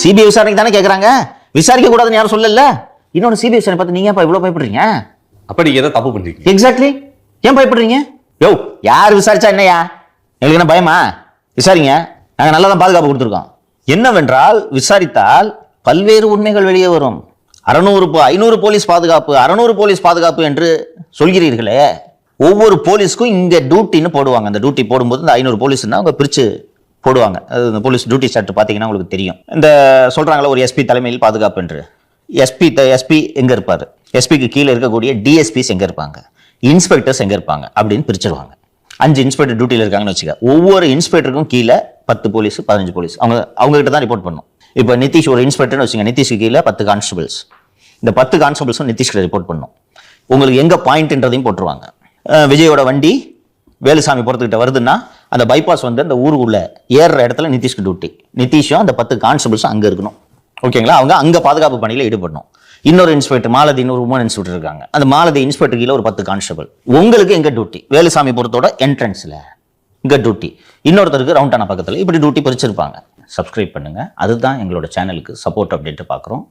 CBI விசாரணைக்கு தானே கேட்குறாங்க, விசாரிக்க கூடாதுன்னு யாரும் சொல்லல. இன்னொன்று சிபிஐ விசாரணை பார்த்து நீங்க ஏன் இவ்வளோ பயப்படுறீங்க? அப்ப நீங்க ஏதாவது தப்பு பண்றீங்க. எக்ஸாக்ட்லி, ஏன் பயப்படுறீங்க? யோ, யார் விசாரிச்சா என்னையா, எங்களுக்கு என்ன பயமா? விசாரிங்க, நாங்கள் நல்லா தான் பாதுகாப்பு கொடுத்துருக்கோம். என்னவென்றால் விசாரித்தால் பல்வேறு உண்மைகள் வெளியே வரும். 500 போலீஸ் பாதுகாப்பு, 600 போலீஸ் பாதுகாப்பு என்று சொல்கிறீர்களே, ஒவ்வொரு போலீஸ்க்கும் இங்கே டியூட்டின்னு போடுவாங்க. அந்த டியூட்டி போடும்போது இந்த 500 போலீஸ்னா அவங்க பிரித்து போடுவாங்க. அது இந்த போலீஸ் டியூட்டி சார்ட் பார்த்தீங்கன்னா உங்களுக்கு தெரியும். இந்த சொல்கிறாங்களா ஒரு எஸ்பி தலைமையில் பாதுகாப்பு என்று. எஸ்பி எங்கே இருப்பார், எஸ்பிக்கு கீழே இருக்கக்கூடிய டிஎஸ்பிஸ் எங்கே இருப்பாங்க, இன்ஸ்பெக்டர்ஸ் எங்கே இருப்பாங்க அப்படின்னு பிரிச்சிருவாங்க. 5 இன்ஸ்பெக்டர் டியூட்டியில் இருக்காங்கன்னு வச்சுக்க, ஒவ்வொரு இன்ஸ்பெக்டருக்கும் கீழே 10 போலீஸ் 15 போலீஸ் அவங்க கிட்ட தான் ரிப்போர்ட் பண்ணும். இப்போ நிதிஷ் ஒரு இன்ஸ்பெக்டர்னு வச்சுங்க, நிதிஷ்க்கு கீழே 10 கான்ஸ்டபிள்ஸ். இந்த 10 கான்ஸ்டபிள்ஸும் நிதிஷ்கிட்ட ரிப்போர்ட் பண்ணும். உங்களுக்கு எங்கே பாயிண்ட்ன்றதையும் போட்டுருவாங்க. விஜயோட வண்டி வேலுசாமி புறத்துக்கிட்ட வருதுன்னா அந்த பைபாஸ் வந்து அந்த ஊருக்குள்ள ஏறுற இடத்துல நிதிஷ்க்கு டியூட்டி. நிதிஷும் அந்த 10 கான்ஸ்டபிள்ஸும் அங்கே இருக்கணும். ஓகேங்களா? அவங்க அங்கே பாதுகாப்பு பணியில் ஈடுபடணும். இன்னொரு இன்ஸ்பெக்டர் மாலதி, இன்னொரு உமன் இன்ஸ்பெக்டர் இருக்காங்க. அந்த மாலதி இன்ஸ்பெக்டர் கீழே ஒரு 10 கான்ஸ்டபிள். உங்களுக்கு எங்க டியூட்டி? வேலுசாமி புறத்தோட என்ட்ரன்ஸ்ல இங்க டியூட்டி, இன்னொருத்தருக்கு ரவுண்டான பக்கத்தில். இப்படி டியூட்டி பிரிச்சிருப்பாங்க. சப்ஸ்கிரைப் பண்ணுங்க. அதுதான் எங்களோட சேனலுக்கு சப்போர்ட் அப்டேட் பார்க்குறோம்.